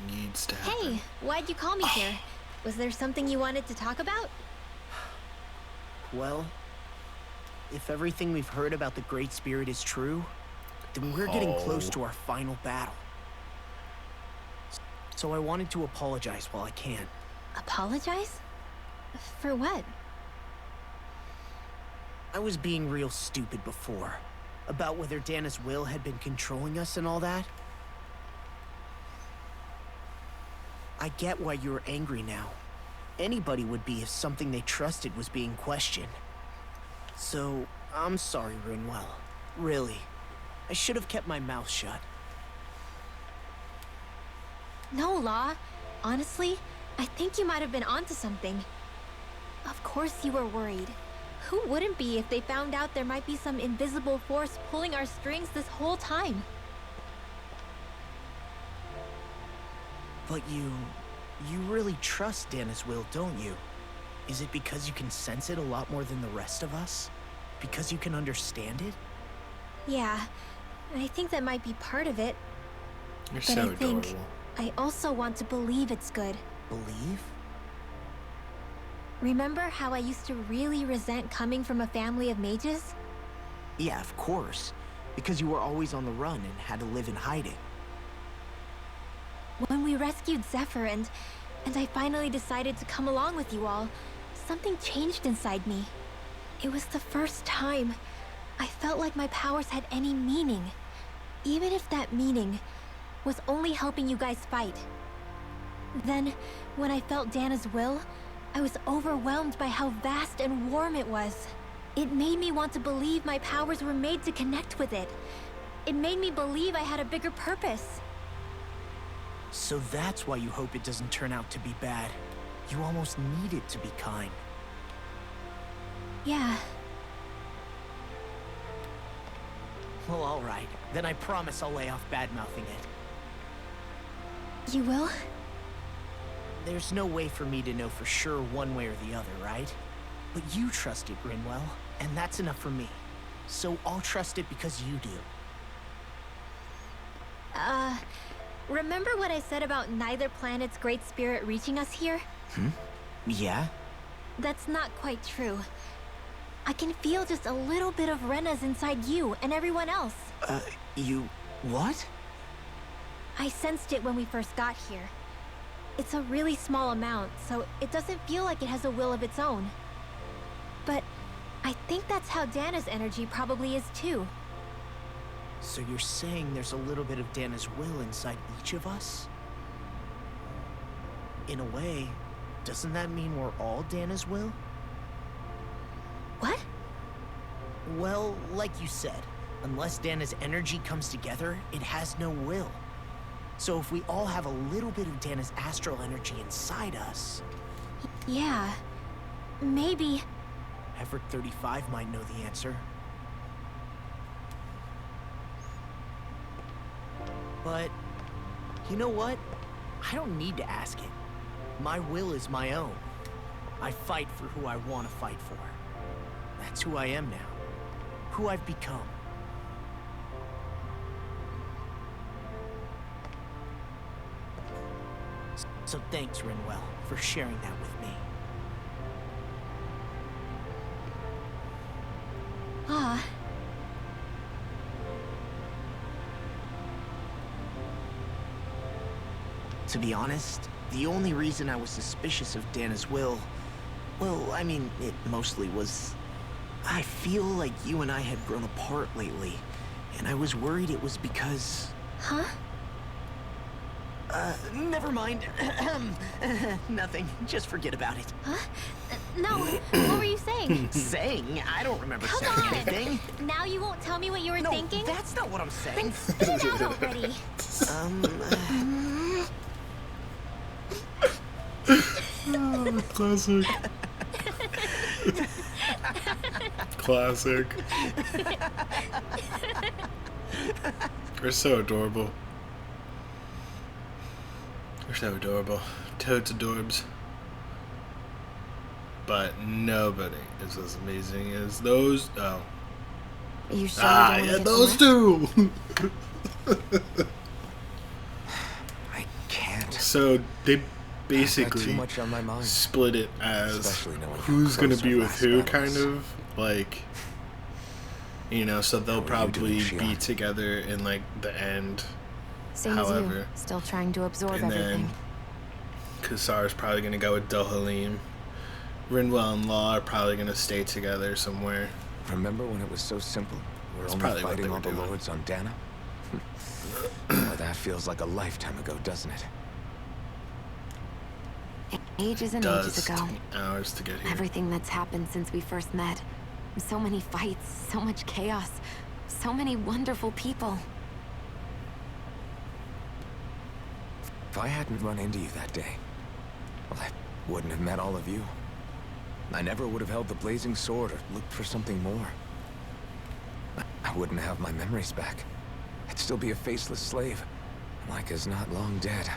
It needs to happen. Hey, why'd you call me here? Was there something you wanted to talk about? Well, if everything we've heard about the Great Spirit is true, then we're getting close to our final battle. so I wanted to apologize while I can. Apologize? For what? I was being real stupid before. About whether Dana's will had been controlling us and all that. I get why you're angry now. Anybody would be if something they trusted was being questioned. So, I'm sorry, Rinwell. Really. I should have kept my mouth shut. No, Law. Honestly, I think you might have been onto something. Of course you were worried. Who wouldn't be if they found out there might be some invisible force pulling our strings this whole time? But you really trust Dana's will, don't you? Is it because you can sense it a lot more than the rest of us? Because you can understand it? Yeah, I think that might be part of it. You're but so I think adorable. I also want to believe it's good. Believe? Remember how I used to really resent coming from a family of mages? Yeah, of course. Because you were always on the run and had to live in hiding. When we rescued Zephyr and I finally decided to come along with you all, something changed inside me. It was the first time I felt like my powers had any meaning, even if that meaning was only helping you guys fight. Then, when I felt Dana's will, I was overwhelmed by how vast and warm it was. It made me want to believe my powers were made to connect with it. It made me believe I had a bigger purpose. So that's why you hope it doesn't turn out to be bad. You almost need it to be kind. Yeah. Well, alright. Then I promise I'll lay off bad-mouthing it. You will? There's no way for me to know for sure one way or the other, right? But you trust it, Rinwell, and that's enough for me. So I'll trust it because you do. Remember what I said about neither planet's great spirit reaching us here? Yeah? That's not quite true. I can feel just a little bit of Rena's inside you and everyone else. You... what? I sensed it when we first got here. It's a really small amount, so it doesn't feel like it has a will of its own. But I think that's how Dana's energy probably is too. So you're saying there's a little bit of Dana's will inside each of us? In a way, doesn't that mean we're all Dana's will? What? Well, like you said, unless Dana's energy comes together, it has no will. So if we all have a little bit of Dana's astral energy inside us... Yeah, maybe... Heverick 35 might know the answer. But, you know what? I don't need to ask it. My will is my own. I fight for who I want to fight for. That's who I am now. Who I've become. So thanks, Rinwell, for sharing that with me. Ah. To be honest, the only reason I was suspicious of Dana's will... well, I mean, it mostly was... I feel like you and I had grown apart lately, and I was worried it was because... Huh? Never mind. Nothing. Just forget about it. Huh? No, what were you saying? Saying? I don't remember saying anything. Now you won't tell me what you were thinking? That's not what I'm saying. Then spit it out already. Classic. Classic. They're so adorable. They're so adorable. Toads adorbs. But nobody is as amazing as those. Oh. You sure yeah, those two! I can't. So they basically too much on my mind. split it as who's gonna be with who, kind of like, you know. So they'll probably be together in like the end, Same However, as you. Still trying to absorb and everything. then Kassar's probably going to go with Dohalim. Rinwell and Law are probably going to stay together somewhere. Remember when it was so simple? We're That's only probably what fighting they were all the doing. lords on Dana? Well, that feels like a lifetime ago, doesn't it? Ages and ages Does ago. take me hours to get here. Everything that's happened since we first met. So many fights, so much chaos, so many wonderful people. If I hadn't run into you that day, well, I wouldn't have met all of you. I never would have held the blazing sword or looked for something more. I wouldn't have my memories back. I'd still be a faceless slave, like as not long dead.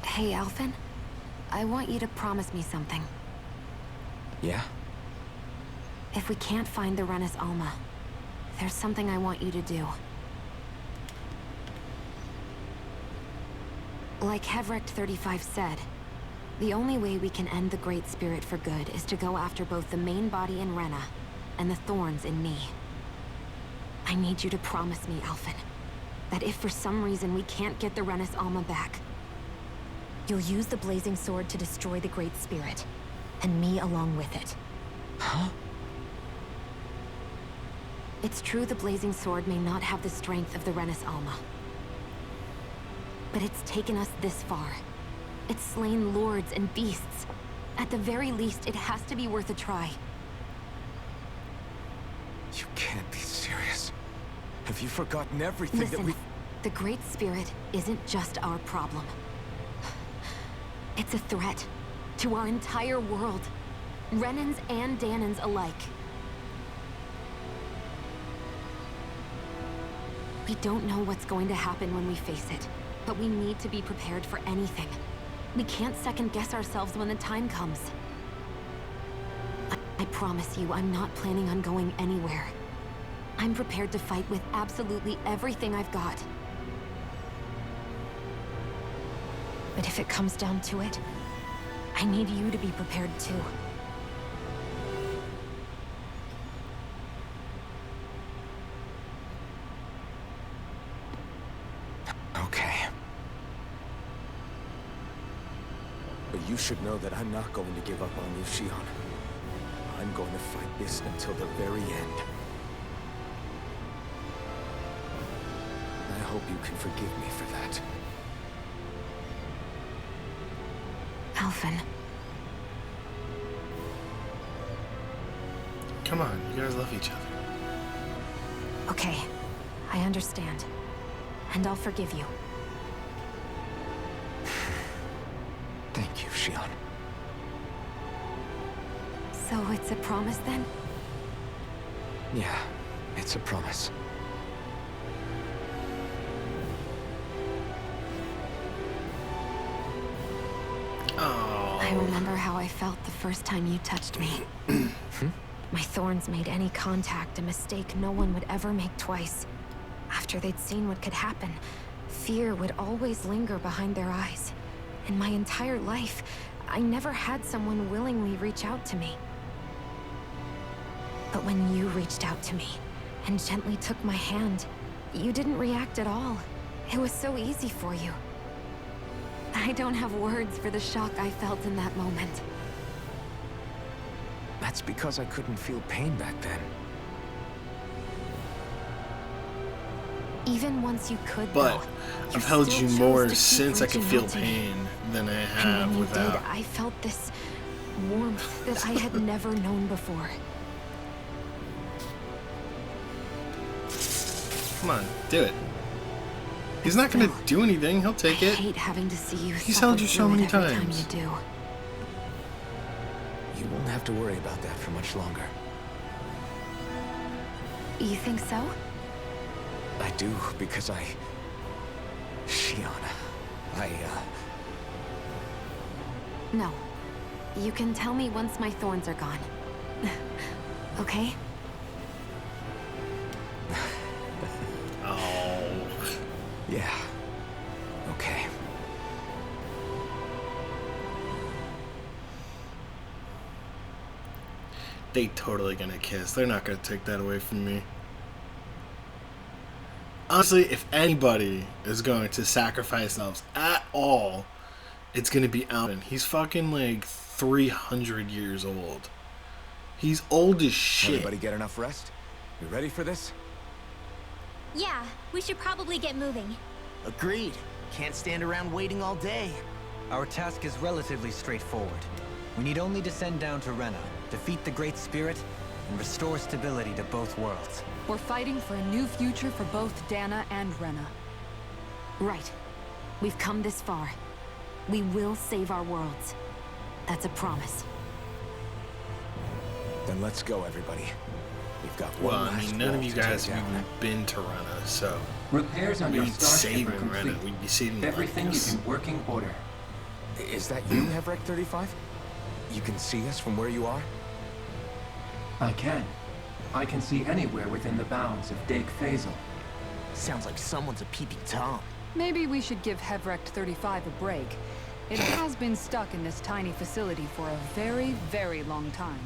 Hey, Alphen. I want you to promise me something. Yeah? If we can't find the Renis Alma, there's something I want you to do. Like Hevrecht 35 said, the only way we can end the Great Spirit for good is to go after both the main body in Rena and the thorns in me. I need you to promise me, Alphen, that if for some reason we can't get the Renis Alma back, you'll use the Blazing Sword to destroy the Great Spirit, and me along with it. Huh? It's true the Blazing Sword may not have the strength of the Renis Alma. But it's taken us this far. It's slain lords and beasts. At the very least, it has to be worth a try. You can't be serious. Have you forgotten everything that Listen, we... the Great Spirit isn't just our problem. It's a threat to our entire world. Renans and Danans alike. We don't know what's going to happen when we face it, but we need to be prepared for anything. We can't second-guess ourselves when the time comes. I promise you, I'm not planning on going anywhere. I'm prepared to fight with absolutely everything I've got. But if it comes down to it, I need you to be prepared too. Okay. But you should know that I'm not going to give up on you, Shion. I'm going to fight this until the very end. I hope you can forgive me for that. Alphen. Come on, you guys love each other. Okay, I understand. And I'll forgive you. Thank you, Shion. So it's a promise then? Yeah, it's a promise. Oh. I remember how I felt the first time you touched me. My thorns made any contact a mistake no one would ever make twice. After they'd seen what could happen, fear would always linger behind their eyes. In my entire life, I never had someone willingly reach out to me. But when you reached out to me and gently took my hand, you didn't react at all. It was so easy for you. I don't have words for the shock I felt in that moment. That's because I couldn't feel pain back then. Even once you could, But though, I've held still you chose more to keep since I reaching can feel out to me. pain than I And have when you without. did, I felt this warmth that I had never known before. Come on, do it. He's not gonna do anything. He'll take I it. hate having to see you He's suffer held you so through it many every times. time you do. You won't have to worry about that for much longer. You think so? I do, because Shion, No. You can tell me once my thorns are gone. Okay? Oh. Yeah. Okay. They totally gonna kiss. They're not gonna take that away from me. Honestly, if anybody is going to sacrifice themselves at all, it's gonna be Alvin. He's fucking like 300 years old. He's old as shit. Everybody get enough rest? You ready for this? Yeah, we should probably get moving. Agreed. Can't stand around waiting all day. Our task is relatively straightforward. We need only descend down to Rena, defeat the Great Spirit, and restore stability to both worlds. We're fighting for a new future for both Dana and Rena. Right. We've come this far. We will save our worlds. That's a promise. Then let's go, everybody. We've got Well, one I last mean, none of wall you to take guys have down. even been to Rena, so Repairs on your we'd starship save are in complete. Rena. We'd be saving Everything lives. is in working order. Is that you, Hevrek 35? You can see us from where you are? I can. I can see anywhere within the bounds of Dake Faisal. Sounds like someone's a peeping Tom. Maybe we should give Hevrek 35 a break. It has been stuck in this tiny facility for a very, very long time.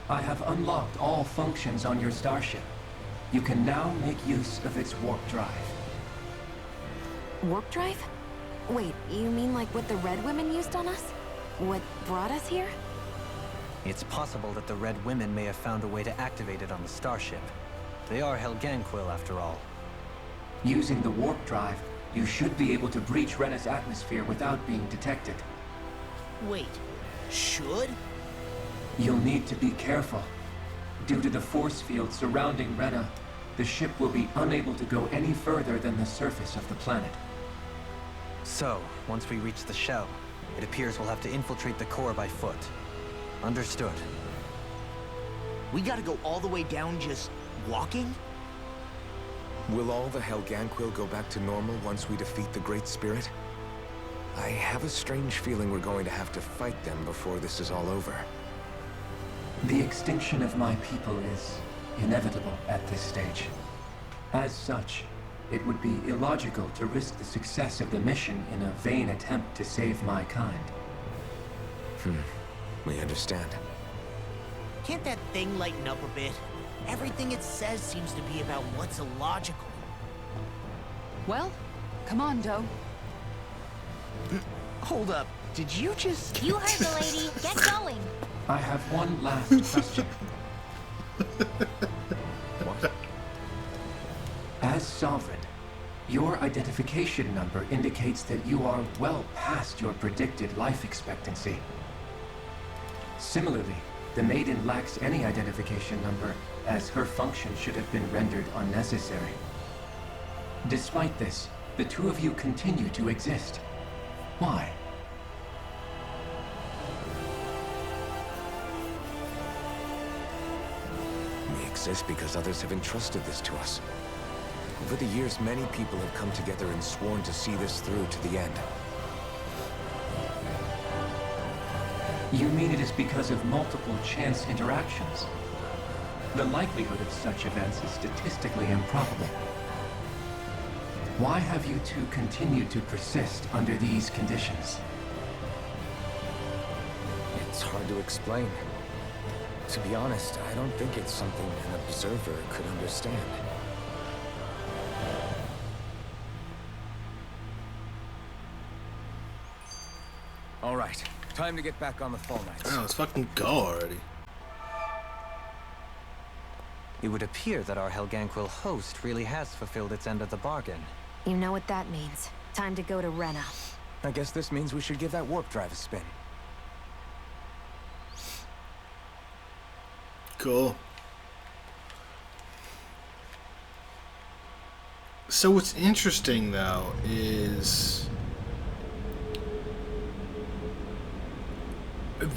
I have unlocked all functions on your starship. You can now make use of its warp drive. Warp drive? Wait, you mean like what the Red Women used on us? What brought us here? It's possible that the Red Women may have found a way to activate it on the starship. They are Helganquil, after all. Using the warp drive, you should be able to breach Rena's atmosphere without being detected. Wait, should? You'll need to be careful. Due to the force field surrounding Rena, the ship will be unable to go any further than the surface of the planet. So, once we reach the shell, it appears we'll have to infiltrate the core by foot. Understood. We gotta go all the way down just walking? Will all the Helganquil go back to normal once we defeat the Great Spirit? I have a strange feeling we're going to have to fight them before this is all over. The extinction of my people is inevitable at this stage. As such, it would be illogical to risk the success of the mission in a vain attempt to save my kind. We understand. Can't that thing lighten up a bit? Everything it says seems to be about what's illogical. Well, come on, Doe. Hold up, did you just... You heard the lady. Get going. I have one last question. What? As Sovereign, your identification number indicates that you are well past your predicted life expectancy. Similarly, the Maiden lacks any identification number, as her function should have been rendered unnecessary. Despite this, the two of you continue to exist. Why? We exist because others have entrusted this to us. Over the years, many people have come together and sworn to see this through to the end. You mean it is because of multiple chance interactions? The likelihood of such events is statistically improbable. Why have you two continued to persist under these conditions? It's hard to explain. To be honest, I don't think it's something an observer could understand. All right, time to get back on the Fall Knights. Oh, let's fucking go already. It would appear that our Helganquil host really has fulfilled its end of the bargain. You know what that means. Time to go to Rena. I guess this means we should give that warp drive a spin. Cool. So what's interesting though is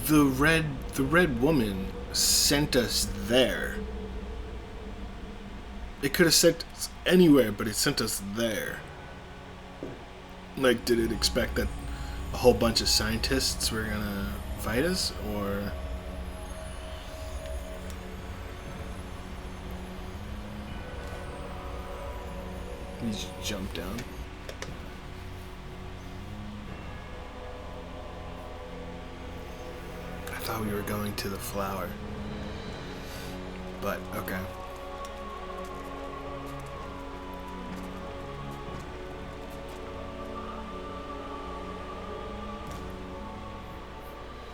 the red woman sent us there. It could have sent us anywhere, but it sent us there. Like, did it expect that a whole bunch of scientists were gonna fight us, or? You just jump down. I thought we were going to the flower. but okay.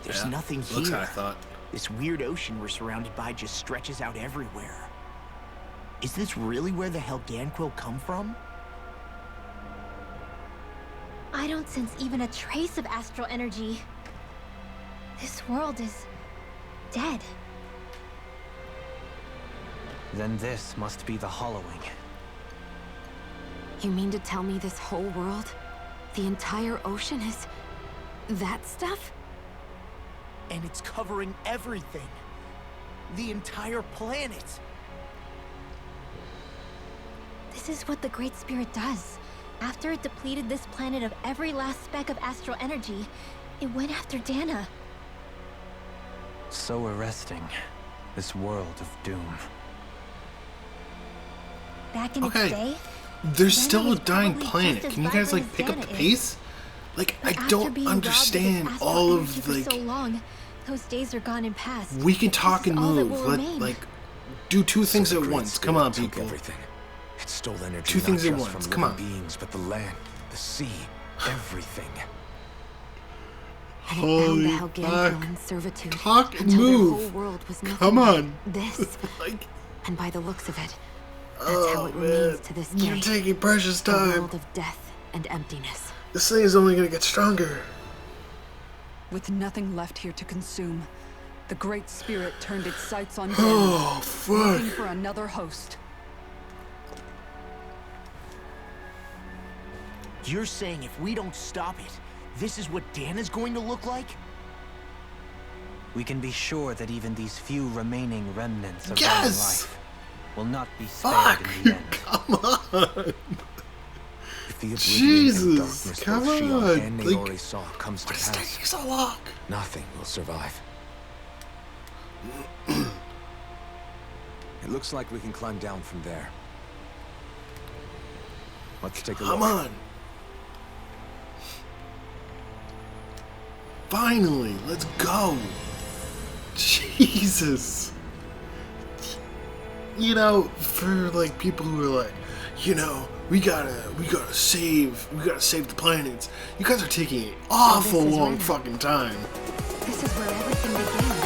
There's nothing here. Looks how I thought. This weird ocean we're surrounded by just stretches out everywhere. Is this really where the Helganquil come from? I don't sense even a trace of astral energy. This world is dead. Then this must be the Hollowing. You mean to tell me this whole world, the entire ocean is that stuff? And it's covering everything. The entire planet. This is what the Great Spirit does. After it depleted this planet of every last speck of astral energy, it went after Dana. So arresting. This world of doom. Back in its day, there's Dana still a was dying probably planet. just as Can you guys vibrant like as pick up Dana the is. pace? Like, But I after don't being robbed of its understand astral all energy of for like. so long, those days are gone and past. We can talk This and is all that move. will Let remain. like do two things So the at Great once. Come Spirit on, took people. Everything. It stole energy Two things not at just once. from Come living on. beings, but the land, the sea, everything. And it bound the Holy Helganquil fuck. in servitude Talk and until move. their whole world was nothing Come but on. this. Like, And by the looks of it, that's oh how it man, remains to this you're day. taking precious A time. world of death and emptiness. This thing is only gonna get stronger. With nothing left here to consume, the Great Spirit turned its sights on Dana, Oh fuck. looking for another host. You're saying if we don't stop it, this is what Dana's going to look like? We can be sure that even these few remaining remnants of Yes! Roman life will not be spared Fuck. in the end. Come on. If the oblivion Jesus, and darkness come both Shion on, and like, Naori saw comes to Why is it pass, taking so long? nothing will survive. It looks like we can climb down from there. Let's take a look. Come on. Finally, let's go. Jesus. You know, for like people who are like, you know, we gotta save the planets. You guys are taking an awful this is long Rena. fucking time. This is where everything began.